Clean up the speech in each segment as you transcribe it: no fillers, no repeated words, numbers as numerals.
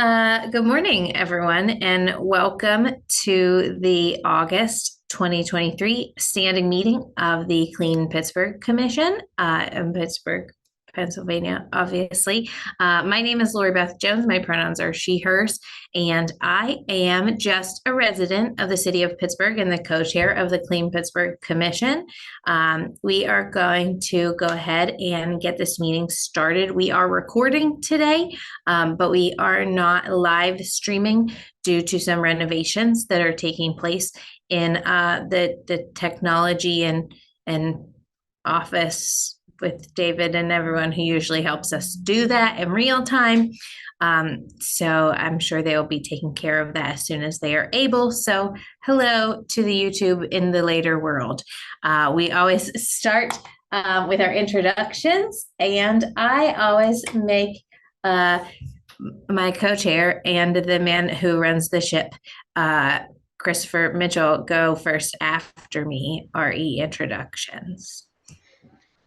Good morning, everyone, and welcome to the August 2023 standing meeting of the Clean Pittsburgh Commission in Pittsburgh, Pennsylvania, obviously. My name is Lori Beth Jones. My pronouns are she, hers, and I am just a resident of the city of Pittsburgh and the co-chair of the Clean Pittsburgh Commission. We are going to go ahead and get this meeting started. We are recording today, but we are not live streaming due to some renovations that are taking place in the technology and office with David and everyone who usually helps us do that in real time. So I'm sure they will be taking care of that as soon as they are able. So hello to the YouTube in the later world. We always start with our introductions, and I always make my co-chair and the man who runs the ship, Christopher Mitchell, go first after me, RE introductions.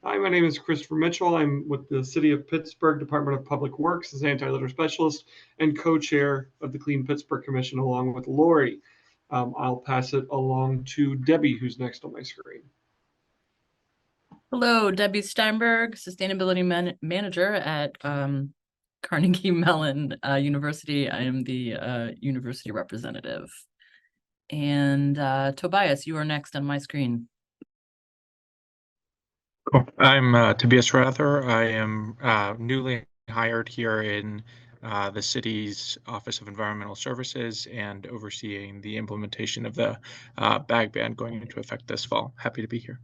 Hi, my name is Christopher Mitchell. I'm with the City of Pittsburgh Department of Public Works as anti-litter specialist and co-chair of the Clean Pittsburgh Commission along with Lori. I'll pass it along to Debbie, who's next on my screen. Hello, Debbie Steinberg, Sustainability Manager at Carnegie Mellon University. I am the university representative. And Tobias, you are next on my screen. Cool. I'm Tobias Rather. I am newly hired here in the city's Office of Environmental Services and overseeing the implementation of the bag ban going into effect this fall. Happy to be here.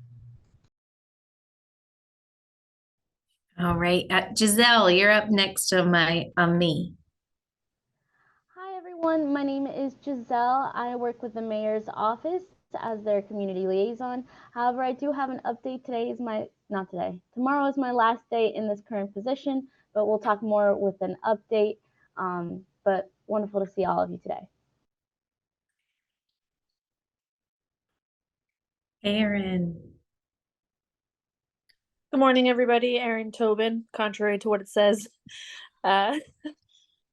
All right, Giselle, you're up next to me. Hi everyone, my name is Giselle. I work with the mayor's office as their community liaison. However, I do have an update. Tomorrow is my last day in this current position, but we'll talk more with an update. But wonderful to see all of you today. Aaron. Good morning, everybody. Erin Tobin, contrary to what it says.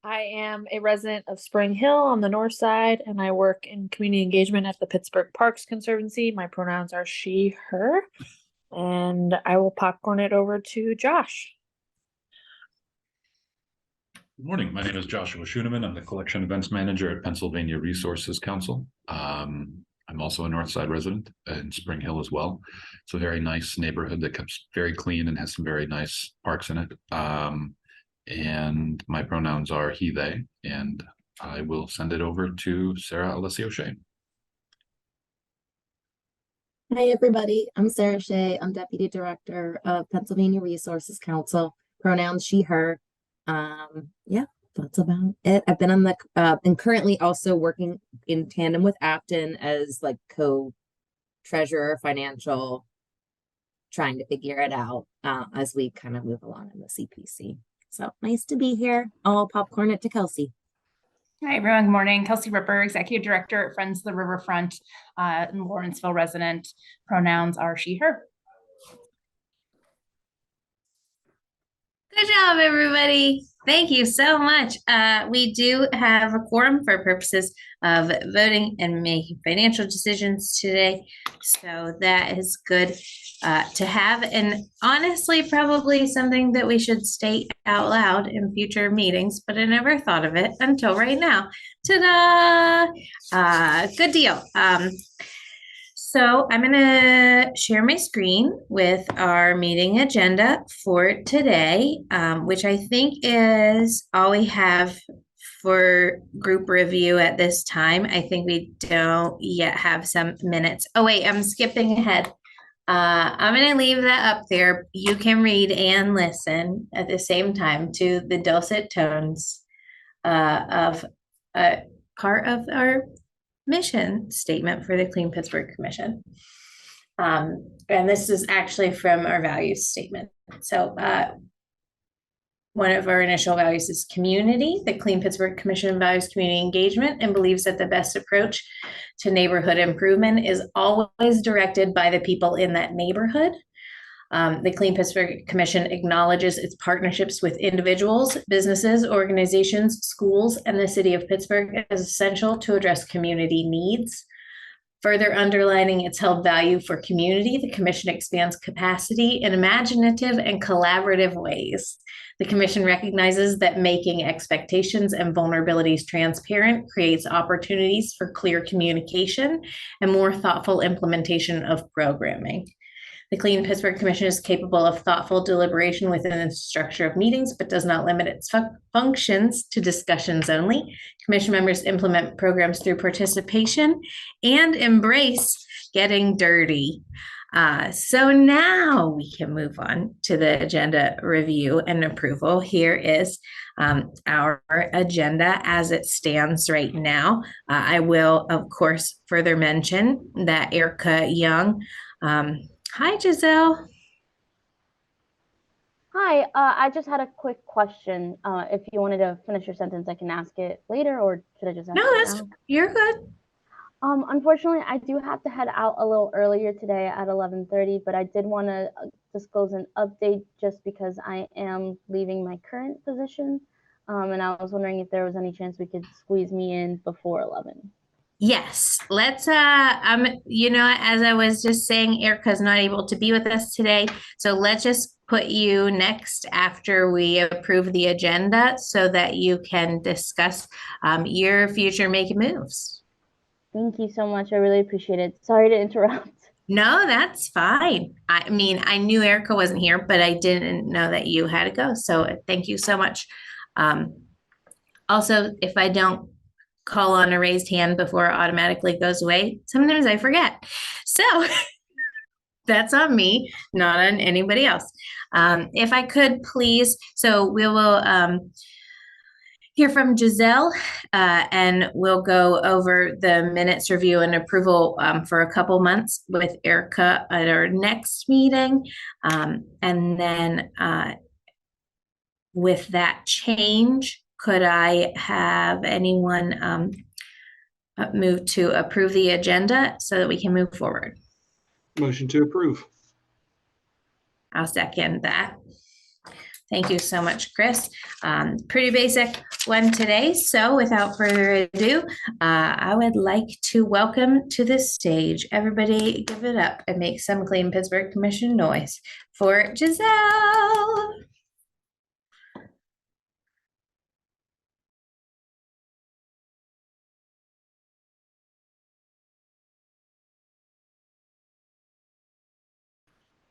I am a resident of Spring Hill on the north side, and I work in community engagement at the Pittsburgh Parks Conservancy. My pronouns are she, her, and I will popcorn it over to Josh. Good morning. My name is Joshua Schooneman. I'm the Collection Events Manager at Pennsylvania Resources Council. I'm also a North Side resident in Spring Hill as well. It's a very nice neighborhood that keeps very clean and has some very nice parks in it. And my pronouns are he, they, and I will send it over to Sarah Alessio Shea. Hey everybody, I'm Sarah Shea. I'm Deputy Director of Pennsylvania Resources Council. Pronouns she, her. Yeah, that's about it. I've been on the and currently also working in tandem with Afton as like co-treasurer financial, trying to figure it out as we kind of move along in the CPC. So nice to be here. I'll popcorn it to Kelsey. Hi, everyone. Good morning. Kelsey Ripper, Executive Director at Friends of the Riverfront in Lawrenceville resident. Pronouns are she, her. Good job, everybody. Thank you so much. We do have a quorum for purposes of voting and making financial decisions today. So that is good to have. And honestly, probably something that we should state out loud in future meetings, but I never thought of it until right now. Ta-da! Good deal. So I'm going to share my screen with our meeting agenda for today, which I think is all we have for group review at this time. I think we don't yet have some minutes. Oh, wait, I'm skipping ahead. I'm going to leave that up there. You can read and listen at the same time to the dulcet tones of part of our mission statement for the Clean Pittsburgh Commission. And this is actually from our values statement. So one of our initial values is community. The Clean Pittsburgh Commission values community engagement and believes that the best approach to neighborhood improvement is always directed by the people in that neighborhood. The Clean Pittsburgh Commission acknowledges its partnerships with individuals, businesses, organizations, schools, and the city of Pittsburgh as essential to address community needs. Further underlining its held value for community, the Commission expands capacity in imaginative and collaborative ways. The Commission recognizes that making expectations and vulnerabilities transparent creates opportunities for clear communication and more thoughtful implementation of programming. The Clean Pittsburgh Commission is capable of thoughtful deliberation within the structure of meetings, but does not limit its functions to discussions only. Commission members implement programs through participation and embrace getting dirty. So now we can move on to the agenda review and approval. Here is our agenda as it stands right now. I will, of course, further mention that Erica Young, hi, Giselle. Hi, I just had a quick question. If you wanted to finish your sentence, I can ask it later, or should I just ask No, it that's now? you're good. Unfortunately, I do have to head out a little earlier today at 11:30, but I did want to disclose an update just because I am leaving my current position. And I was wondering if there was any chance we could squeeze me in before 11. Yes, let's as I was just saying, Erica's not able to be with us today. So let's just put you next after we approve the agenda so that you can discuss your future making moves. Thank you so much. I really appreciate it. Sorry to interrupt. No, that's fine. I mean, I knew Erica wasn't here, but I didn't know that you had to go. So thank you so much. Also, if I don't call on a raised hand before it automatically goes away, sometimes I forget. So that's on me, not on anybody else. If I could please, so we will hear from Giselle and we'll go over the minutes review and approval for a couple months with Erica at our next meeting. And then with that change, could I have anyone move to approve the agenda so that we can move forward? Motion to approve. I'll second that. Thank you so much, Chris. Pretty basic one today. So without further ado, I would like to welcome to the stage, everybody give it up and make some Clean Pittsburgh Commission noise for Giselle.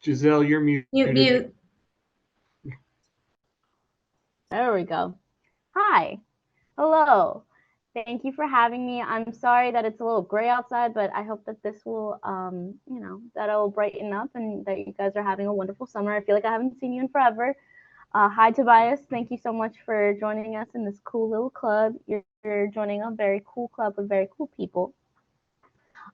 Giselle, you're muted. Mute. There we go. Hi. Hello. Thank you for having me. I'm sorry that it's a little gray outside, but I hope that this will, that it'll brighten up and that you guys are having a wonderful summer. I feel like I haven't seen you in forever. Hi, Tobias. Thank you so much for joining us in this cool little club. You're joining a very cool club with very cool people.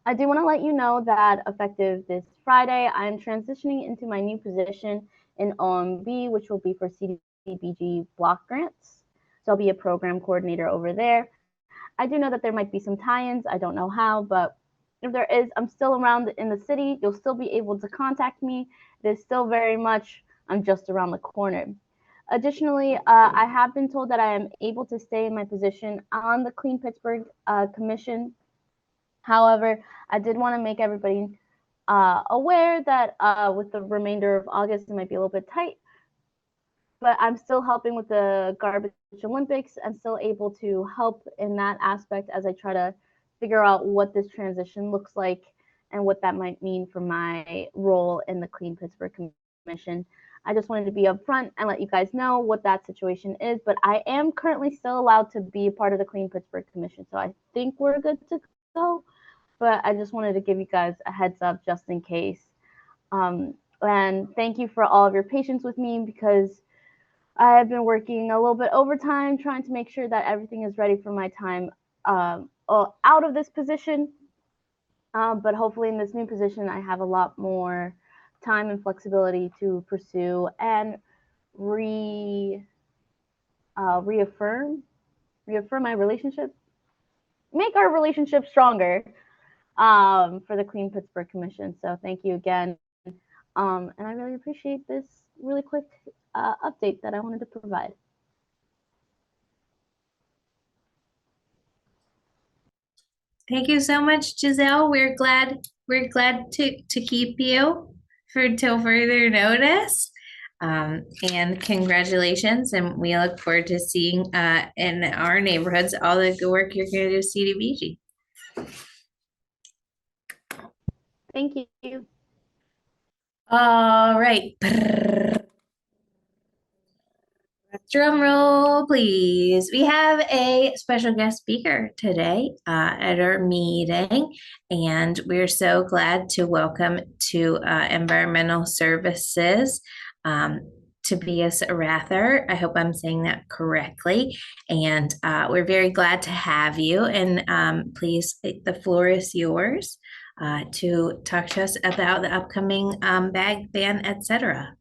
I do want to let you know that effective this Friday, I am transitioning into my new position in OMB, which will be for CDBG block grants. So I'll be a program coordinator over there. I do know that there might be some tie-ins. I don't know how, but if there is, I'm still around in the city. You'll still be able to contact me. It is still very much, I'm just around the corner. Additionally, I have been told that I am able to stay in my position on the Clean Pittsburgh Commission. However, I did want to make everybody aware that with the remainder of August, it might be a little bit tight. But I'm still helping with the Garbage Olympics. I'm still able to help in that aspect as I try to figure out what this transition looks like and what that might mean for my role in the Clean Pittsburgh Commission. I just wanted to be upfront and let you guys know what that situation is, but I am currently still allowed to be a part of the Clean Pittsburgh Commission, so I think we're good to go, but I just wanted to give you guys a heads up just in case. And thank you for all of your patience with me because I have been working a little bit overtime trying to make sure that everything is ready for my time out of this position. But hopefully in this new position, I have a lot more time and flexibility to pursue and reaffirm my relationship, make our relationship stronger for the Clean Pittsburgh Commission. So thank you again. And I really appreciate this really quick update that I wanted to provide. Thank you so much, Giselle. We're glad to keep you for until further notice. And congratulations, and we look forward to seeing in our neighborhoods all the good work you're going to do with CDBG. Thank you. All right. Drum roll, please. We have a special guest speaker today at our meeting, and we're so glad to welcome to Environmental Services Tobias Rather. I hope I'm saying that correctly. And we're very glad to have you. And please, the floor is yours to talk to us about the upcoming bag ban, etc.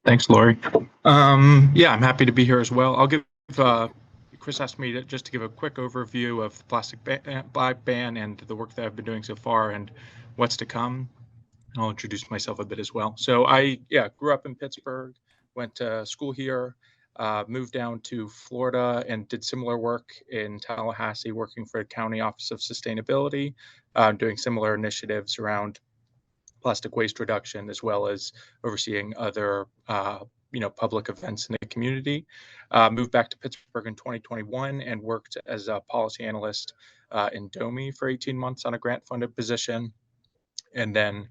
Thanks, Lori. Yeah, I'm happy to be here as well. I'll give, Chris asked me just to give a quick overview of the plastic bag ban and the work that I've been doing so far and what's to come. I'll introduce myself a bit as well. So I grew up in Pittsburgh, went to school here, moved down to Florida and did similar work in Tallahassee, working for the County Office of Sustainability, doing similar initiatives around plastic waste reduction, as well as overseeing other public events in the community. Moved back to Pittsburgh in 2021 and worked as a policy analyst in DOMI for 18 months on a grant-funded position. And then,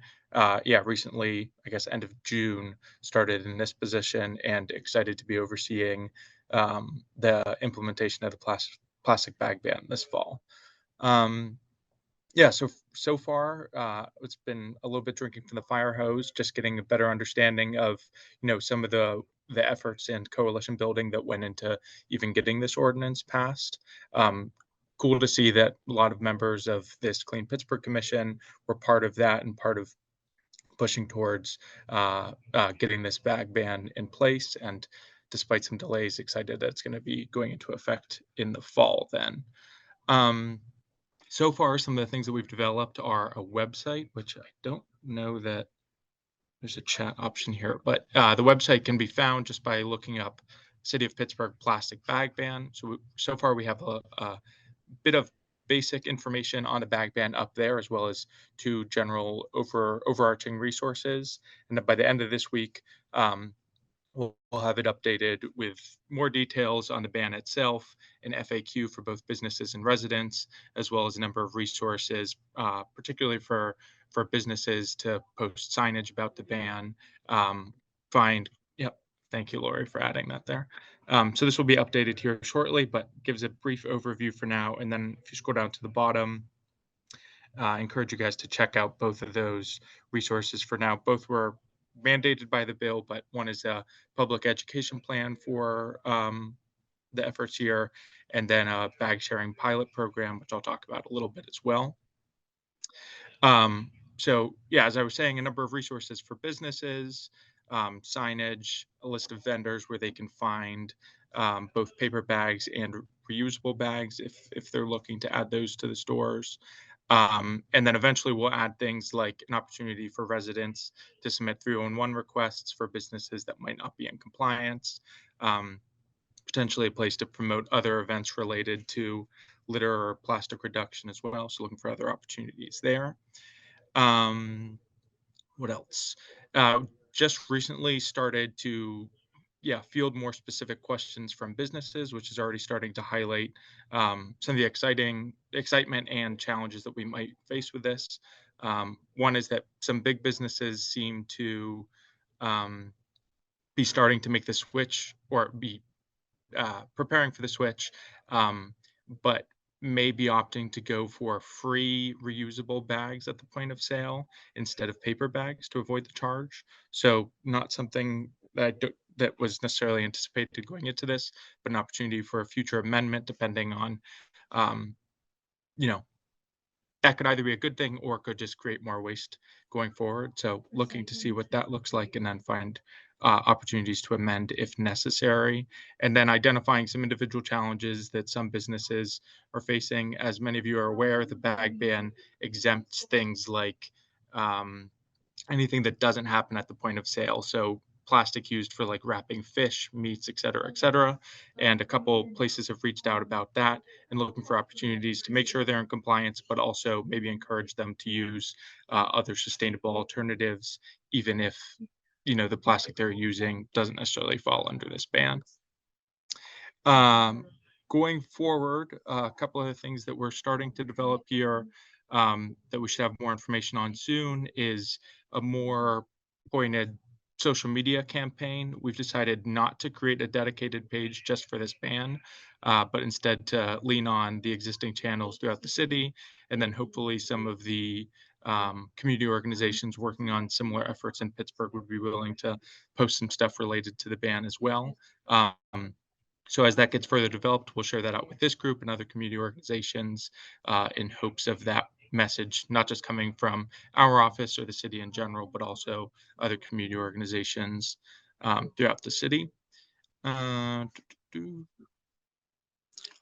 recently, I guess end of June, started in this position and excited to be overseeing the implementation of the plastic bag ban this fall. So far, it's been a little bit drinking from the fire hose, just getting a better understanding of, some of the efforts and coalition building that went into even getting this ordinance passed. Cool to see that a lot of members of this Clean Pittsburgh Commission were part of that and part of pushing towards getting this bag ban in place. And despite some delays, excited that it's going to be going into effect in the fall then. So far, some of the things that we've developed are a website, which I don't know that there's a chat option here, but the website can be found just by looking up City of Pittsburgh plastic bag ban. So far we have a bit of basic information on the bag ban up there, as well as two general overarching resources. And then by the end of this week, we'll have it updated with more details on the ban itself, an FAQ for both businesses and residents, as well as a number of resources, particularly for businesses to post signage about the ban. Thank you, Lori, for adding that there. So this will be updated here shortly, but gives a brief overview for now. And then if you scroll down to the bottom, I encourage you guys to check out both of those resources for now. Both were mandated by the bill, but one is a public education plan for the efforts here, and then a bag sharing pilot program, which I'll talk about a little bit as well. As I was saying, a number of resources for businesses, signage, a list of vendors where they can find both paper bags and reusable bags if they're looking to add those to the stores. And then eventually we'll add things like an opportunity for residents to submit 301 requests for businesses that might not be in compliance, potentially a place to promote other events related to litter or plastic reduction as well. So looking for other opportunities there. What else? Just recently started to field more specific questions from businesses, which is already starting to highlight some of the excitement and challenges that we might face with this. One is that some big businesses seem to be starting to make the switch or be preparing for the switch, but may be opting to go for free reusable bags at the point of sale instead of paper bags to avoid the charge. So not something that was necessarily anticipated going into this, but an opportunity for a future amendment, depending on, that could either be a good thing or could just create more waste going forward. So looking to see what that looks like and then find opportunities to amend if necessary. And then identifying some individual challenges that some businesses are facing. As many of you are aware, the bag ban exempts things like anything that doesn't happen at the point of sale. So plastic used for like wrapping fish, meats, et cetera, et cetera. And a couple places have reached out about that and looking for opportunities to make sure they're in compliance, but also maybe encourage them to use other sustainable alternatives, even if, you know, the plastic they're using doesn't necessarily fall under this ban. Going forward, a couple of the things that we're starting to develop here that we should have more information on soon is a more pointed social media campaign. We've decided not to create a dedicated page just for this ban, but instead to lean on the existing channels throughout the city, and then hopefully some of the community organizations working on similar efforts in Pittsburgh would be willing to post some stuff related to the ban as well. So as that gets further developed, we'll share that out with this group and other community organizations in hopes of that message, not just coming from our office or the city in general, but also other community organizations throughout the city.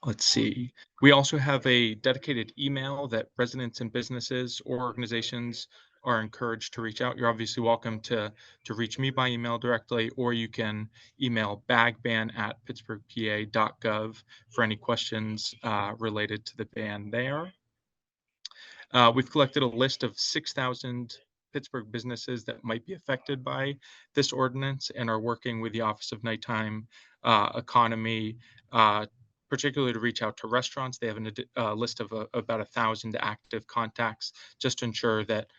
Let's see. We also have a dedicated email that residents and businesses or organizations are encouraged to reach out. You're obviously welcome to reach me by email directly, or you can email bagban@pittsburghpa.gov for any questions related to the ban there. We've collected a list of 6,000 Pittsburgh businesses that might be affected by this ordinance and are working with the Office of Nighttime Economy, particularly to reach out to restaurants. They have a list of about 1,000 active contacts just to ensure that,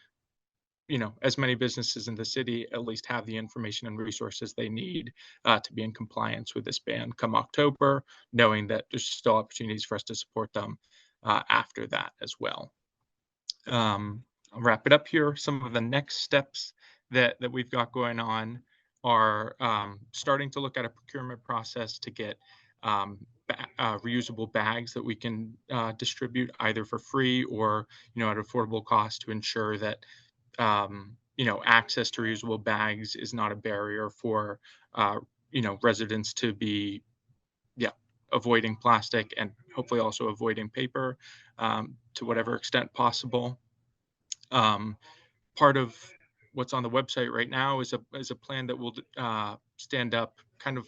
you know, as many businesses in the city at least have the information and resources they need to be in compliance with this ban come October, knowing that there's still opportunities for us to support them after that as well. I'll wrap it up here. Some of the next steps that we've got going on are starting to look at a procurement process to get reusable bags that we can distribute either for free or, you know, at affordable cost, to ensure that you know, access to reusable bags is not a barrier for you know, residents to be avoiding plastic and hopefully also avoiding paper to whatever extent possible. Part of what's on the website right now is a plan that will stand up kind of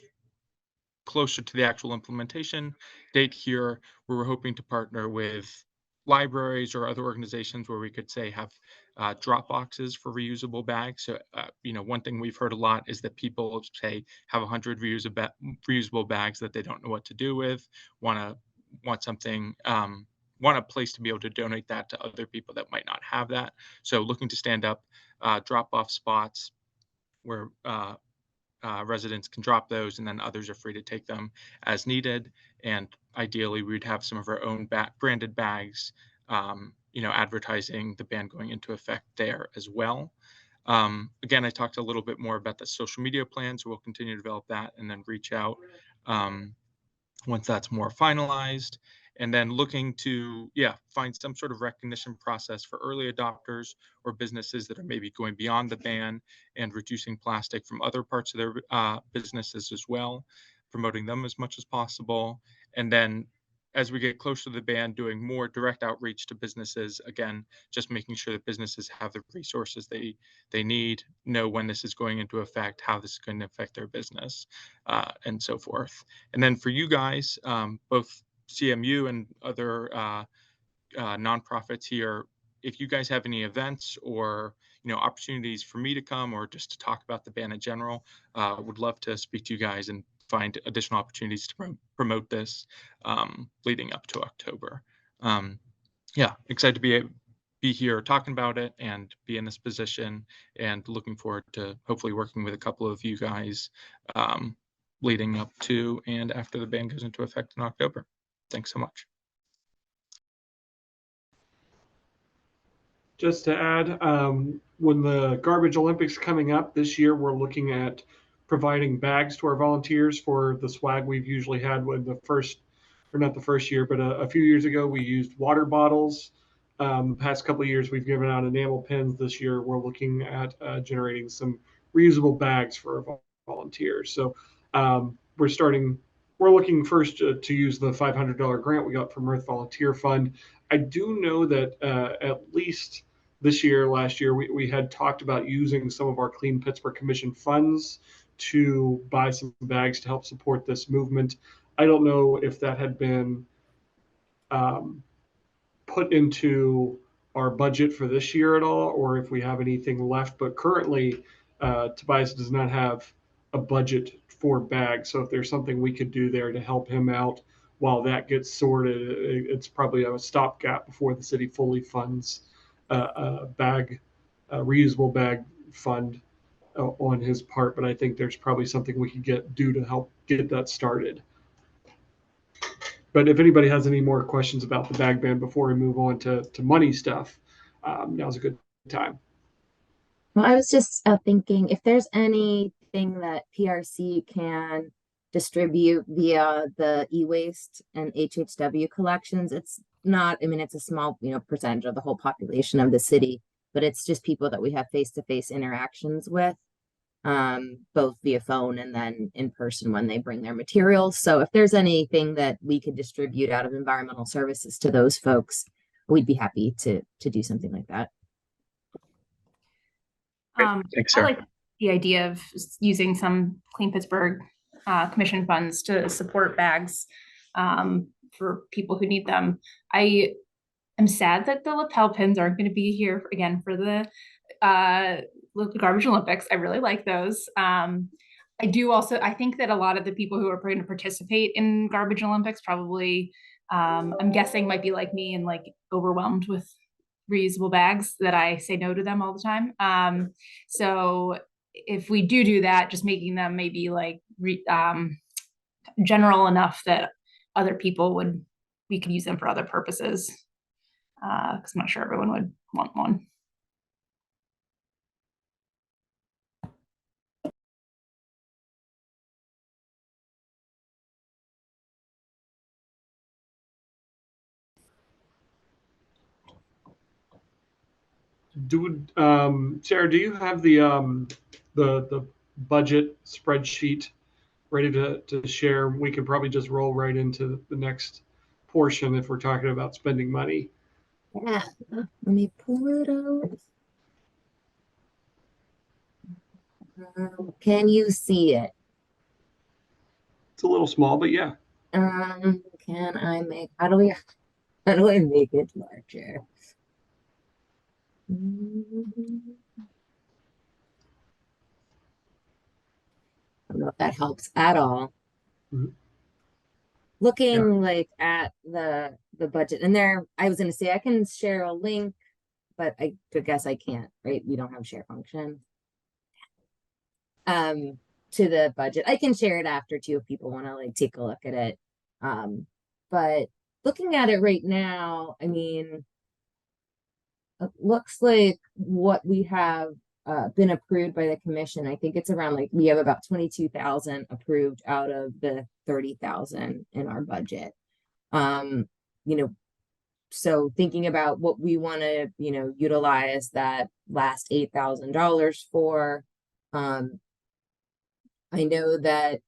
closer to the actual implementation date here, where we're hoping to partner with libraries or other organizations where we could say have drop boxes for reusable bags. So, you know, one thing we've heard a lot is that people say have 100 reusable bags that they don't know what to do with, want something, want a place to be able to donate that to other people that might not have that. So looking to stand up drop-off spots where residents can drop those, and then others are free to take them as needed. And ideally, we'd have some of our own branded bags, you know, advertising the ban going into effect there as well. Again, I talked a little bit more about the social media plan, so we'll continue to develop that and then reach out once that's more finalized. And then looking to, find some sort of recognition process for early adopters or businesses that are maybe going beyond the ban and reducing plastic from other parts of their businesses as well, promoting them as much as possible. And then as we get closer to the ban, doing more direct outreach to businesses, again, just making sure that businesses have the resources they need, know when this is going into effect, how this is going to affect their business, and so forth. And then for you guys, both CMU and other nonprofits here, if you guys have any events or, you know, opportunities for me to come or just to talk about the ban in general, would love to speak to you guys and find additional opportunities to promote this leading up to October. Excited to be here talking about it and be in this position, and looking forward to hopefully working with a couple of you guys leading up to and after the ban goes into effect in October. Thanks so much. Just to add, when the Garbage Olympics coming up this year, we're looking at providing bags to our volunteers for the swag we've usually had with the first, or not the first year, but a few years ago, we used water bottles. The past couple of years, we've given out enamel pins. This year, we're looking at generating some reusable bags for our volunteers. So we're looking first to use the $500 grant we got from Earth Volunteer Fund. I do know that at least this year, last year, we had talked about using some of our Clean Pittsburgh Commission funds to buy some bags to help support this movement. I don't know if that had been put into our budget for this year at all, or if we have anything left. But currently, Tobias does not have a budget for bags. So if there's something we could do there to help him out while that gets sorted, it's probably a stopgap before the city fully funds a reusable bag fund on his part. But I think there's probably something we could do to help get that started. But if anybody has any more questions about the bag ban before we move on to money stuff, now's a good time. Well, I was just thinking if there's anything that PRC can distribute via the e-waste and HHW collections. It's not, I mean, it's a small, percentage of the whole population of the city, but it's just people that we have face-to-face interactions with, both via phone and then in person when they bring their materials. So if there's anything that we could distribute out of environmental services to those folks, we'd be happy to do something like that. Thanks, I Sarah. like the idea of using some Clean Pittsburgh Commission funds to support bags for people who need them. I am sad that the lapel pins aren't going to be here again for the Garbage Olympics. I really like those. I think that a lot of the people who are going to participate in Garbage Olympics probably, I'm guessing, might be like me and like overwhelmed with reusable bags that I say no to them all the time. So if we do that, just making them maybe like general enough that other people we could use them for other purposes. Because I'm not sure everyone would want one. Sarah, do you have the budget spreadsheet ready to share? We could probably just roll right into the next portion if we're talking about spending money. Yeah, let me pull it out. Can you see it? It's a little small, but yeah. Can I make, how do I make it larger? I don't know if that helps at all. Mhm. Looking like at the budget, and there, I was gonna say I can share a link, but I guess I can't, right? We don't have share function. To the budget. I can share it after too if people want to like take a look at it. But looking at it right now, I mean, it looks like what we have been approved by the commission. I think it's around like we have about 22,000 approved out of the 30,000 in our budget. So thinking about what we want to, utilize that last $8,000 for, I know that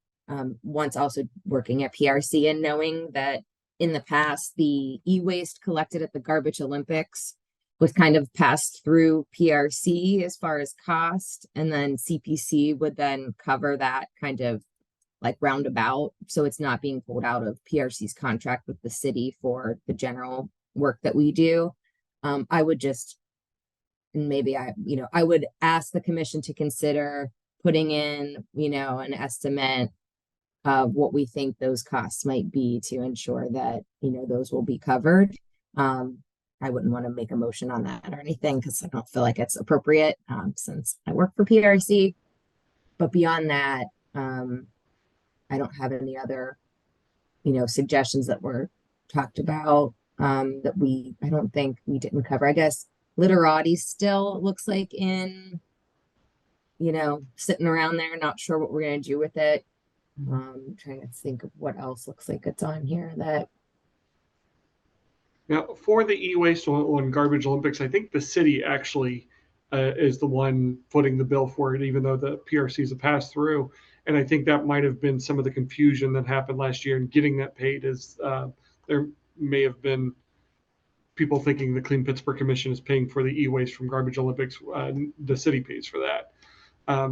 once also working at PRC and knowing that in the past, the e-waste collected at the Garbage Olympics was kind of passed through PRC as far as cost, and then CPC would then cover that kind of like roundabout. So it's not being pulled out of PRC's contract with the city for the general work that we do. I would just, and maybe I would ask the commission to consider putting in, an estimate of what we think those costs might be to ensure that, those will be covered. I wouldn't want to make a motion on that or anything because I don't feel like it's appropriate since I work for PRC. But beyond that, I don't have any other, suggestions that were talked about that I don't think we didn't cover. I guess literati still looks like in, sitting around there, not sure what we're going to do with it. Trying to think of what else looks like it's on here that. Now, for the e-waste on Garbage Olympics, I think the city actually is the one footing the bill for it, even though the PRC is a pass-through. And I think that might have been some of the confusion that happened last year in getting that paid. Is there may have been people thinking the Clean Pittsburgh Commission is paying for the e-waste from Garbage Olympics. The city pays for that.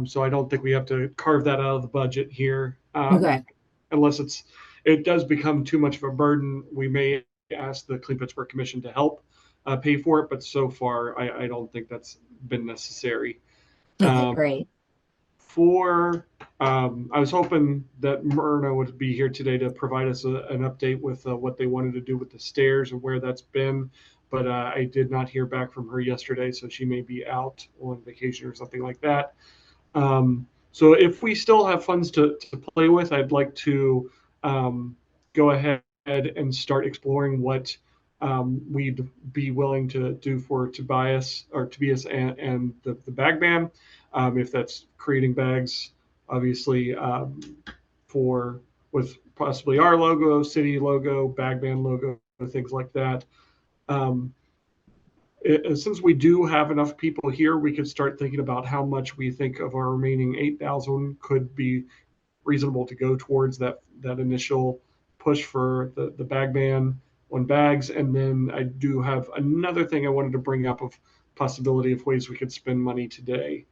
So I don't think we have to carve that out of the budget here. Okay. Unless it does become too much of a burden, we may ask the Clean Pittsburgh Commission to help pay for it. But so far, I don't think that's been necessary. Okay, great. I was hoping that Myrna would be here today to provide us an update with what they wanted to do with the stairs and where that's been. But I did not hear back from her yesterday, so she may be out on vacation or something like that. So if we still have funds to play with, I'd like to go ahead and start exploring what we'd be willing to do for Tobias and the bag ban. If that's creating bags, obviously, with possibly our logo, city logo, bag ban logo, things like that. Since we do have enough people here, we could start thinking about how much we think of our remaining 8,000 could be reasonable to go towards that initial push for the bag ban on bags. And then I do have another thing I wanted to bring up of possibility of ways we could spend money today.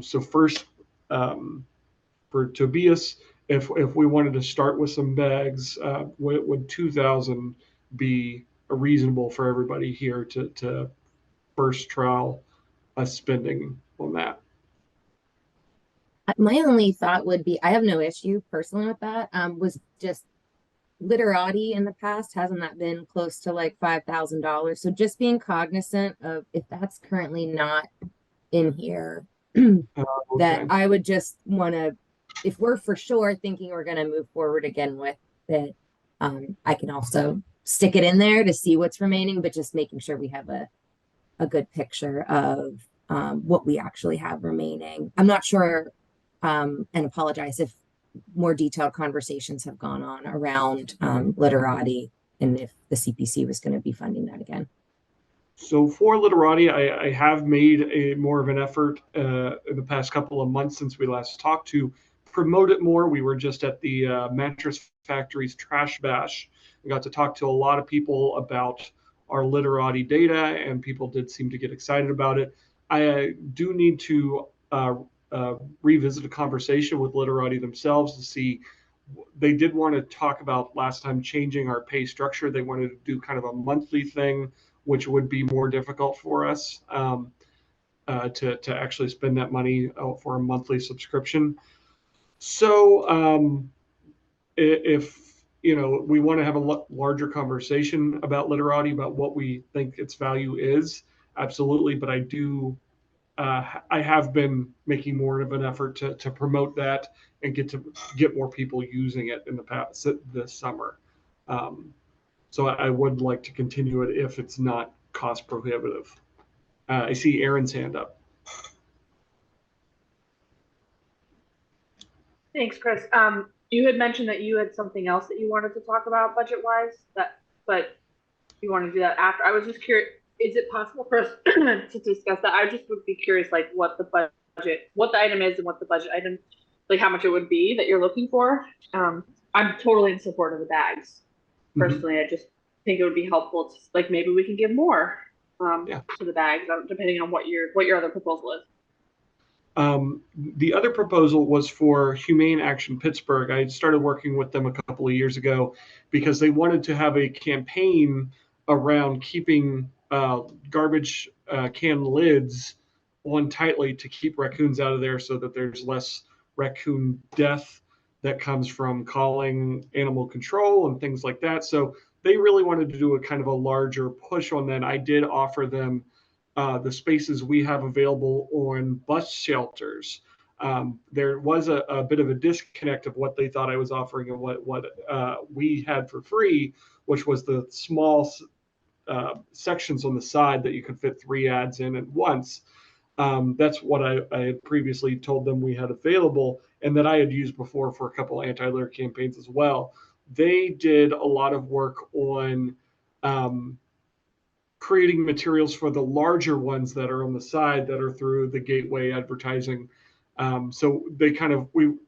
So first, for Tobias, if we wanted to start with some bags, would 2,000 be reasonable for everybody here to first trial spending on that? My only thought would be, I have no issue personally with that. Was just literati in the past, hasn't that been close to like $5,000? So just being cognizant of if that's currently not in here, that I would just want to, if we're for sure thinking we're going to move forward again with it, I can also stick it in there to see what's remaining, but just making sure we have a good picture of what we actually have remaining. I'm not sure, and apologize if more detailed conversations have gone on around literati and if the CPC was going to be funding that again. So for literati, I have made more of an effort in the past couple of months since we last talked to promote it more. We were just at the Mattress Factory's Trash Bash. We got to talk to a lot of people about our literati data, and people did seem to get excited about it. I do need to revisit a conversation with literati themselves to see. They did want to talk about last time changing our pay structure. They wanted to do kind of a monthly thing, which would be more difficult for us to actually spend that money for a monthly subscription. So if we want to have a larger conversation about literati, about what we think its value is, absolutely. But I have been making more of an effort to promote that and get more people using it in the past this summer. So I would like to continue it if it's not cost prohibitive. I see Aaron's hand up. Thanks, Chris. You had mentioned that you had something else that you wanted to talk about budget-wise, but you want to do that after. I was just curious, is it possible for us to discuss that? I just would be curious, like what the item is and what the budget item, like how much it would be that you're looking for. I'm totally in support of the bags. Personally, I just think it would be helpful to, like, maybe we can give more to the bags, depending on what your other proposal is. The other proposal was for Humane Action Pittsburgh. I started working with them a couple of years ago because they wanted to have a campaign around keeping garbage can lids on tightly to keep raccoons out of there so that there's less raccoon death that comes from calling animal control and things like that. So they really wanted to do a kind of a larger push on that. I did offer them the spaces we have available on bus shelters. There was a bit of a disconnect of what they thought I was offering and what we had for free, which was the small sections on the side that you could fit 3 ads in at once. That's what I had previously told them we had available and that I had used before for a couple of anti-litter campaigns as well. They did a lot of work on creating materials for the larger ones that are on the side that are through the gateway advertising. So they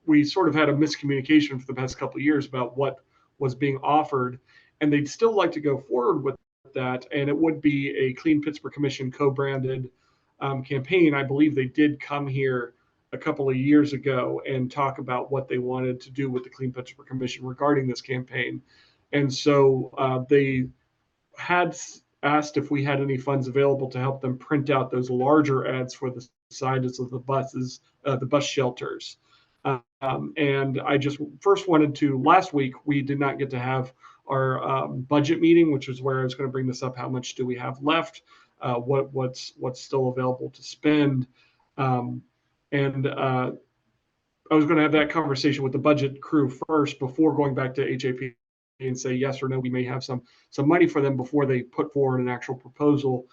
we sort of had a miscommunication for the past couple of years about what was being offered, and they'd still like to go forward with that, and it would be a Clean Pittsburgh Commission co-branded campaign. I believe they did come here a couple of years ago and talk about what they wanted to do with the Clean Pittsburgh Commission regarding this campaign. And so they had asked if we had any funds available to help them print out those larger ads for the sides of the buses, the bus shelters. And I just first wanted to, last week, we did not get to have our budget meeting, which is where I was going to bring this up. How much do we have left? What's still available to spend? And I was going to have that conversation with the budget crew first before going back to HAP and say yes or no. We may have some money for them before they put forward an actual proposal.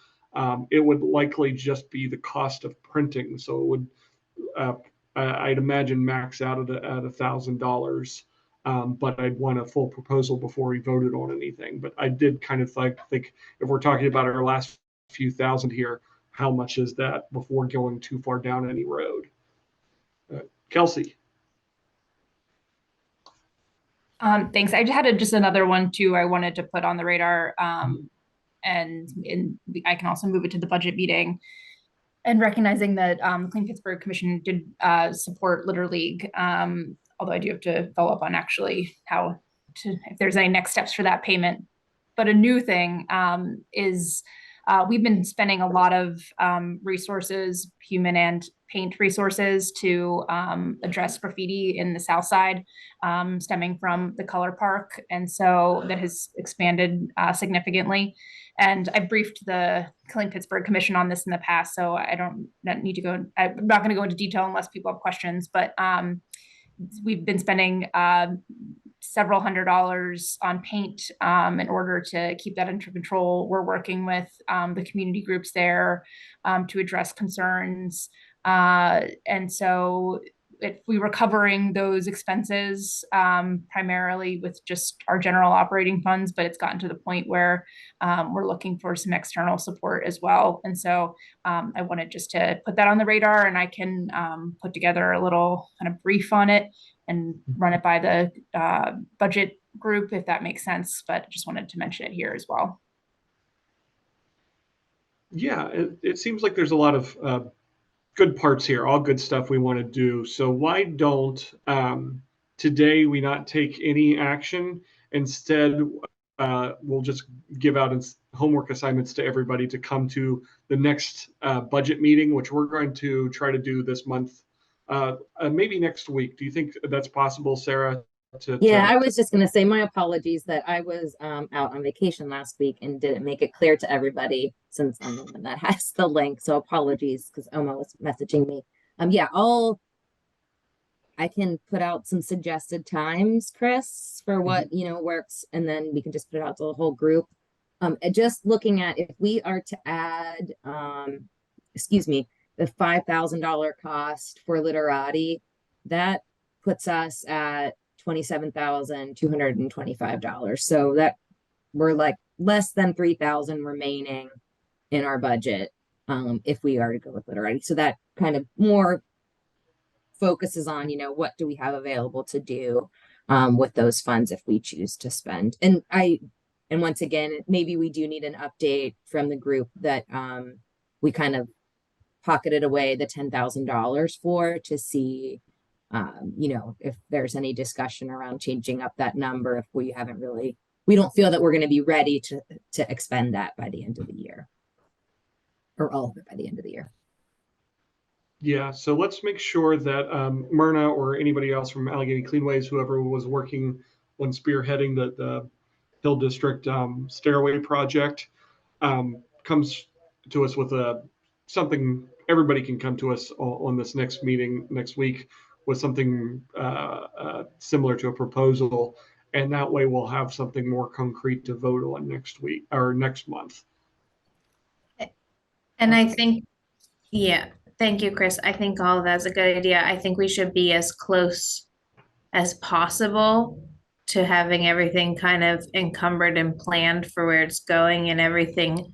It would likely just be the cost of printing, so it would I'd imagine max out at $1,000. But I'd want a full proposal before we voted on anything. But I did kind of think if we're talking about our last few thousand here, how much is that before going too far down any road? Kelsey. Thanks. I had just another one too I wanted to put on the radar. And I can also move it to the budget meeting. And recognizing that Clean Pittsburgh Commission did support Litter League, although I do have to follow up on actually if there's any next steps for that payment. But a new thing is we've been spending a lot of resources, human and paint resources, to address graffiti in the South Side, stemming from the Color Park. And so that has expanded significantly. And I briefed the Clean Pittsburgh Commission on this in the past, so I don't need to go. I'm not going to go into detail unless people have questions, but we've been spending several $100s on paint in order to keep that under control. We're working with the community groups there to address concerns. And so if we were covering those expenses primarily with just our general operating funds, but it's gotten to the point where we're looking for some external support as well. And so I wanted just to put that on the radar, and I can put together a little kind of brief on it and run it by the budget group, if that makes sense. But just wanted to mention it here as well. Yeah, it seems like there's a lot of good parts here, all good stuff we want to do. So why don't today we not take any action? Instead, we'll just give out homework assignments to everybody to come to the next budget meeting, which we're going to try to do this month, maybe next week. Do you think that's possible, Sarah? I was just going to say my apologies that I was out on vacation last week and didn't make it clear to everybody, since I'm the one that has the link. So apologies, because Oma was messaging me. I can put out some suggested times, Chris, for what works, and then we can just put it out to the whole group. Just looking at if we are to add, the $5,000 cost for literati, that puts us at $27,225. So that we're like less than 3,000 remaining in our budget if we are to go with literati. So that kind of more focuses on, what do we have available to do with those funds if we choose to spend. And once again, maybe we do need an update from the group that we kind of pocketed away the $10,000 for, to see if there's any discussion around changing up that number, if we don't feel that we're going to be ready to expend that by the end of the year, or all of it by the end of the year. Yeah, so let's make sure that Myrna or anybody else from Allegheny Cleanways, whoever was working on spearheading the Hill District stairway project, comes to us with something. Everybody can come to us on this next meeting next week with something similar to a proposal, and that way we'll have something more concrete to vote on next week or next month. And I think, thank you, Chris. I think all of that's a good idea. I think we should be as close as possible to having everything kind of encumbered and planned for where it's going, and everything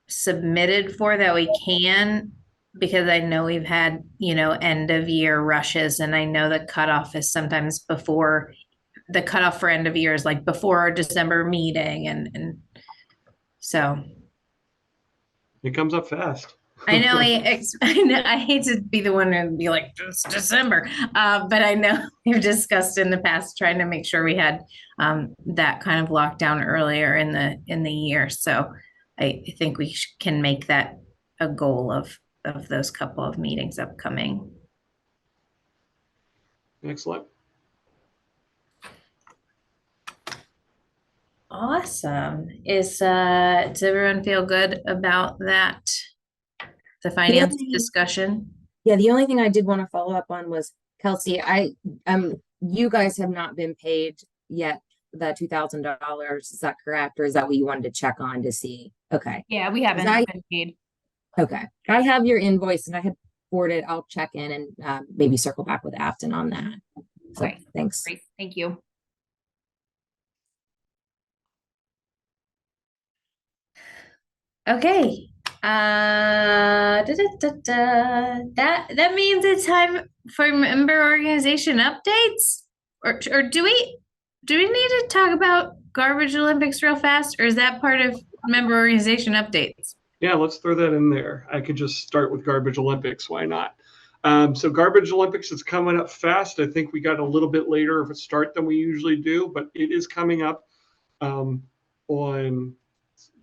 submitted for that we can, because I know we've had, end of year rushes, and I know the cutoff is sometimes before the cutoff for end of year is like before our December meeting, and So It comes up fast. I know I hate to be the one to be like, it's December, but I know we've discussed in the past trying to make sure we had that kind of lockdown earlier in the year. So I think we can make that a goal of those couple of meetings upcoming. Excellent. Awesome. Does everyone feel good about that? The finance discussion? Yeah, the only thing I did want to follow up on was, Kelsey, you guys have not been paid yet the $2,000. Is that correct? Or is that what you wanted to check on to see? Okay. Yeah, we haven't been paid. Okay. I have your invoice and I had forwarded. I'll check in and maybe circle back with Afton on that. So, Okay. Thanks. Great. Thank you. Okay. That means it's time for member organization updates. Or do we need to talk about Garbage Olympics real fast, or is that part of member organization updates? Yeah, let's throw that in there. I could just start with Garbage Olympics. Why not? So Garbage Olympics is coming up fast. I think we got a little bit later of a start than we usually do, but it is coming up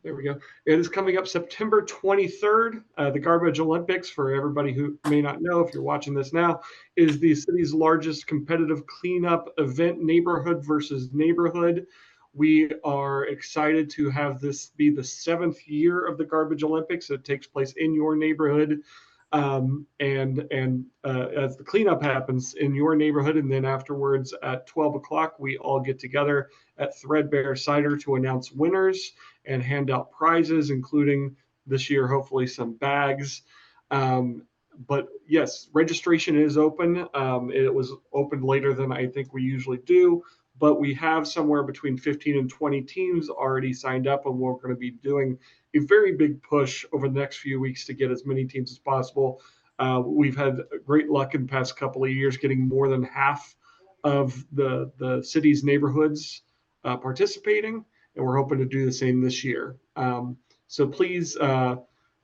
there we go. It is coming up September 23rd. The Garbage Olympics, for everybody who may not know, if you're watching this now, is the city's largest competitive cleanup event, neighborhood versus neighborhood. We are excited to have this be the 7th year of the Garbage Olympics. It takes place in your neighborhood. As the cleanup happens in your neighborhood, and then afterwards at 12 o'clock, we all get together at Threadbare Cider to announce winners and hand out prizes, including this year, hopefully some bags. But yes, registration is open. It was opened later than I think we usually do, but we have somewhere between 15 and 20 teams already signed up, and we're going to be doing a very big push over the next few weeks to get as many teams as possible. We've had great luck in the past couple of years getting more than half of the city's neighborhoods participating, and we're hoping to do the same this year. So please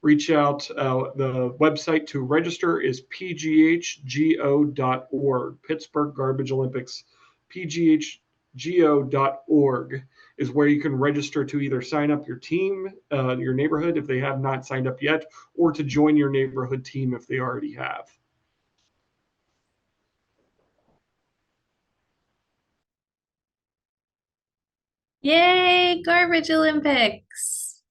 reach out. The website to register is pghgo.org, Pittsburgh Garbage Olympics. pghgo.org is where you can register to either sign up your team, your neighborhood, if they have not signed up yet, or to join your neighborhood team if they already have. Yay, Garbage Olympics.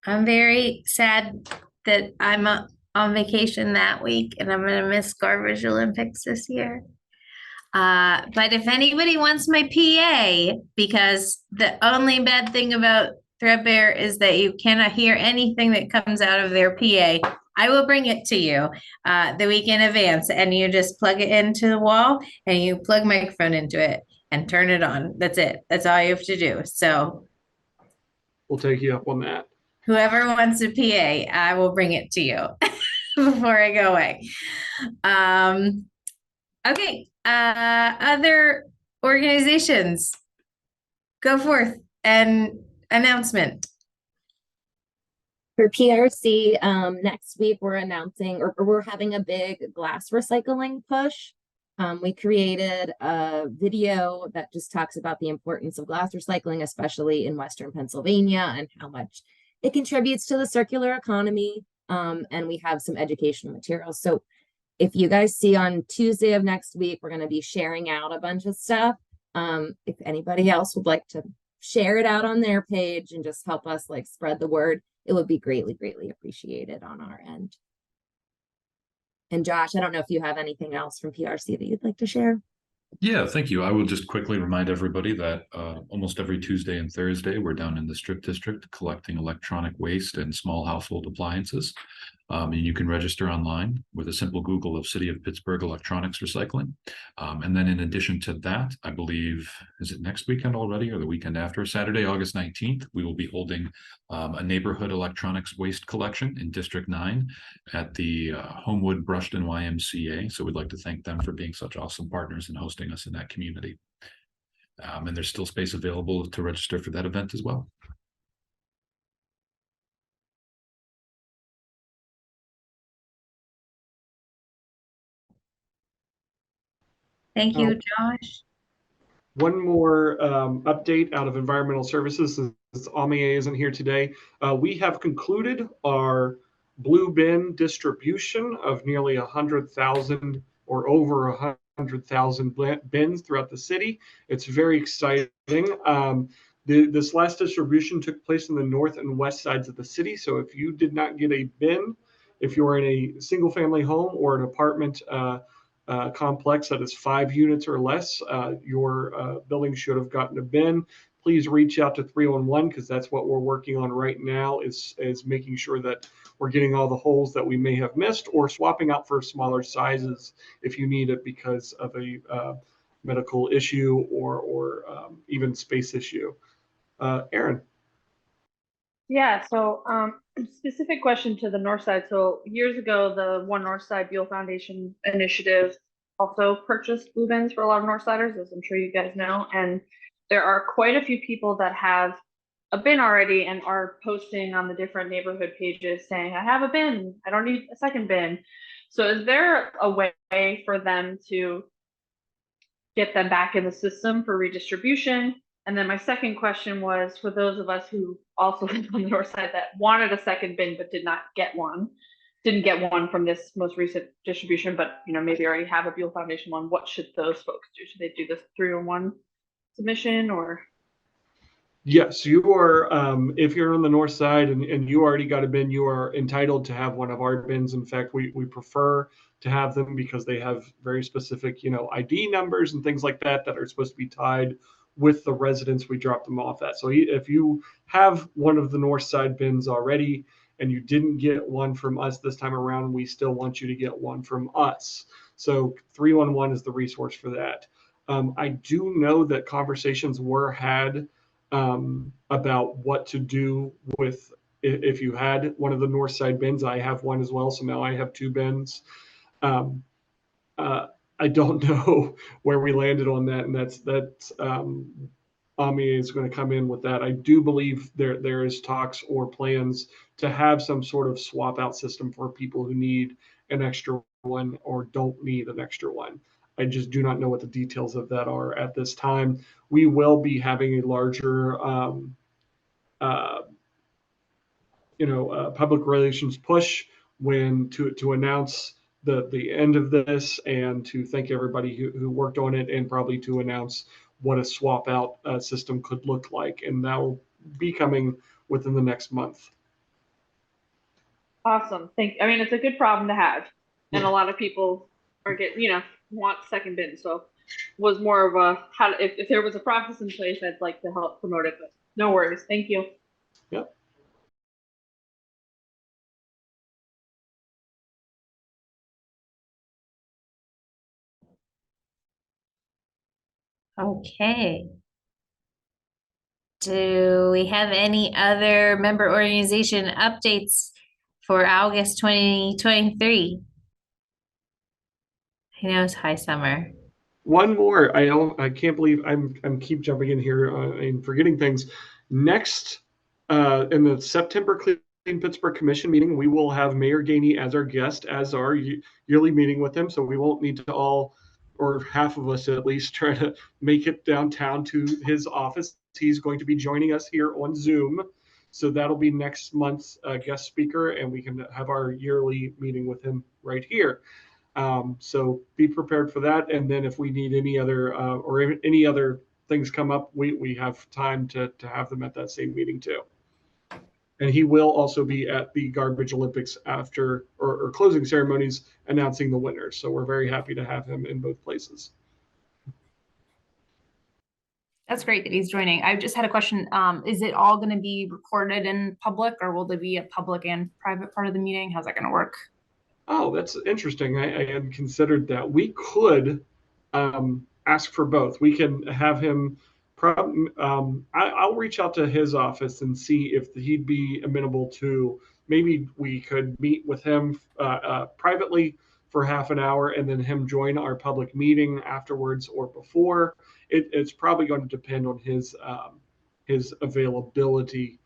I'm very sad that I'm on vacation that week and I'm going to miss Garbage Olympics this year. But if anybody wants my PA, because the only bad thing about Threadbare is that you cannot hear anything that comes out of their PA, I will bring it to you the week in advance, and you just plug it into the wall and you plug microphone into it and turn it on. That's it. That's all you have to do. So we'll take you up on that. Whoever wants a PA, I will bring it to you before I go away. Okay. Other organizations, go forth and announcement. For PRC, next week we're announcing, or we're having a big glass recycling push. We created a video that just talks about the importance of glass recycling, especially in Western Pennsylvania, and how much it contributes to the circular economy. And we have some educational materials. So if you guys see on Tuesday of next week, we're going to be sharing out a bunch of stuff. If anybody else would like to share it out on their page and just help us like spread the word, it would be greatly, greatly appreciated on our end. And Josh, I don't know if you have anything else from PRC that you'd like to share. Yeah, thank you. I will just quickly remind everybody that almost every Tuesday and Thursday, we're down in the Strip District collecting electronic waste and small household appliances. And you can register online with a simple Google of City of Pittsburgh Electronics Recycling. And then in addition to that, I believe, is it next weekend already or the weekend after? Saturday, August 19th, we will be holding a neighborhood electronics waste collection in District 9 at the Homewood Brushton YMCA. So we'd like to thank them for being such awesome partners and hosting us in that community. And there's still space available to register for that event as well. Thank you, Josh. One more update out of Environmental Services, since Amie isn't here today. We have concluded our blue bin distribution of nearly 100,000 or over 100,000 bins throughout the city. It's very exciting. This last distribution took place in the north and west sides of the city. So if you did not get a bin, if you're in a single family home or an apartment complex that is 5 units or less, your building should have gotten a bin. Please reach out to 311 because that's what we're working on right now is making sure that we're getting all the holes that we may have missed or swapping out for smaller sizes if you need it because of a medical issue or even space issue. Aaron. Yeah, so specific question to the North Side. So years ago, the One North Side Buell Foundation initiative also purchased blue bins for a lot of Northsiders, as I'm sure you guys know. And there are quite a few people that have a bin already and are posting on the different neighborhood pages saying, I have a bin, I don't need a second bin. So is there a way for them to get them back in the system for redistribution? And then my second question was for those of us who also live on the north side that wanted a second bin but didn't get one from this most recent distribution, but maybe already have a Buell Foundation one. What should those folks do? Should they do this 301 submission or? Yes, you are. If you're on the north side and you already got a bin, you are entitled to have one of our bins. In fact, we prefer to have them because they have very specific, ID numbers and things like that are supposed to be tied with the residents we drop them off at. So if you have one of the north side bins already and you didn't get one from us this time around, we still want you to get one from us. So 311 is the resource for that. I do know that conversations were had about what to do with if you had one of the north side bins. I have one as well, so now I have 2 bins. I don't know where we landed on that, and that's Ami is going to come in with that. I do believe there is talks or plans to have some sort of swap out system for people who need an extra one or don't need an extra one. I just do not know what the details of that are at this time. We will be having a larger, public relations push when to announce the end of this and to thank everybody who worked on it and probably to announce what a swap out system could look like. And that will be coming within the next month. Awesome. It's a good problem to have. And a lot of people are want second bin. So was more of a if there was a process in place, I'd like to help promote it, but no worries. Thank you. Yep. Okay. Do we have any other member organization updates for August 2023? I know it's high summer. One more. I can't believe I'm keep jumping in here and forgetting things. Next, in the September Clean Pittsburgh Commission meeting, we will have Mayor Gainey as our guest, as our yearly meeting with him. So we won't need to all, or half of us at least, try to make it downtown to his office. He's going to be joining us here on Zoom. So that'll be next month's guest speaker, and we can have our yearly meeting with him right here. So be prepared for that. And then if we need any other or any other things come up, we have time to have them at that same meeting too. And he will also be at the Garbage Olympics after or closing ceremonies announcing the winners. So we're very happy to have him in both places. That's great that he's joining. I just had a question. Is it all going to be recorded in public, or will there be a public and private part of the meeting? How's that going to work? Oh, that's interesting. I hadn't considered that. We could ask for both. We can have him. I'll reach out to his office and see if he'd be amenable to. Maybe we could meet with him privately for half an hour and then him join our public meeting afterwards or before. It's probably going to depend on his availability.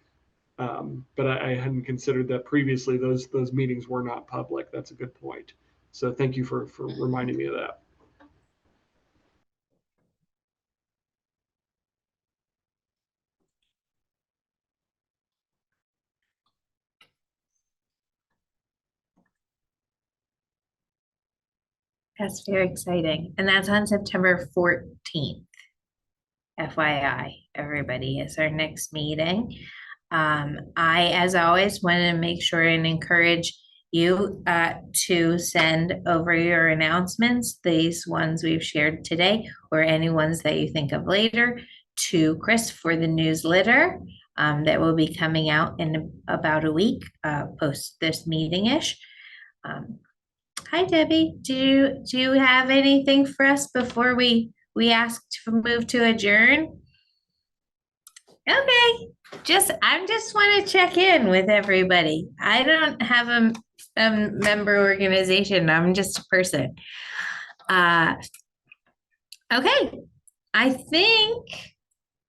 But I hadn't considered that previously. Those meetings were not public. That's a good point. So thank you for reminding me of that. That's very exciting. And that's on September 14th. FYI, everybody, is our next meeting. I, as always, want to make sure and encourage you to send over your announcements, these ones we've shared today, or any ones that you think of later, to Chris for the newsletter that will be coming out in about a week, post this meeting-ish. Hi, Debbie. Do you have anything for us before we ask to move to adjourn? Okay, I just want to check in with everybody. I don't have a member organization. I'm just a person. Okay, I think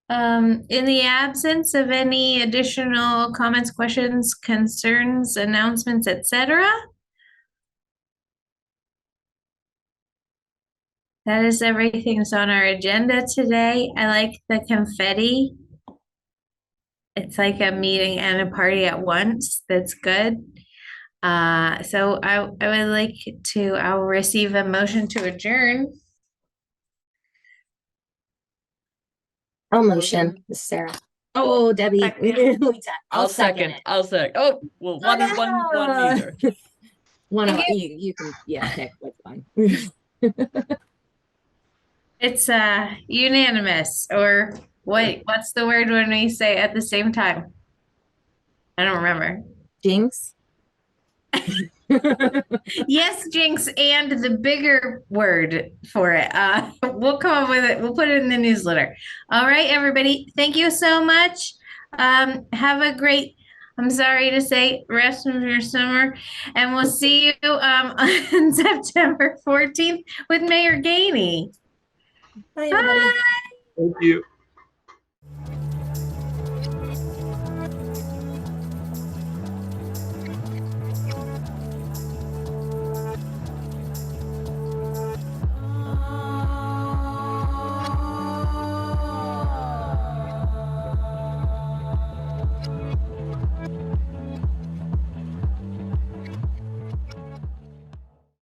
in the absence of any additional comments, questions, concerns, announcements, etc., that is everything that's on our agenda today. I like the confetti. It's like a meeting and a party at once. That's good. So I would like to, I'll receive a motion to adjourn. I'll motion, Miss Sarah. Oh, Debbie. I'll second. it. I'll second. Oh, well, one no. leader. One of you can pick which one. It's unanimous, or what's the word when we say at the same time? I don't remember. Jinx. Yes, Jinx, and the bigger word for it. We'll come up with it. We'll put it in the newsletter. All right, everybody. Thank you so much. Have a great, I'm sorry to say, rest of your summer, and we'll see you on September 14th with Mayor Gainey. Bye, everybody. Thank you.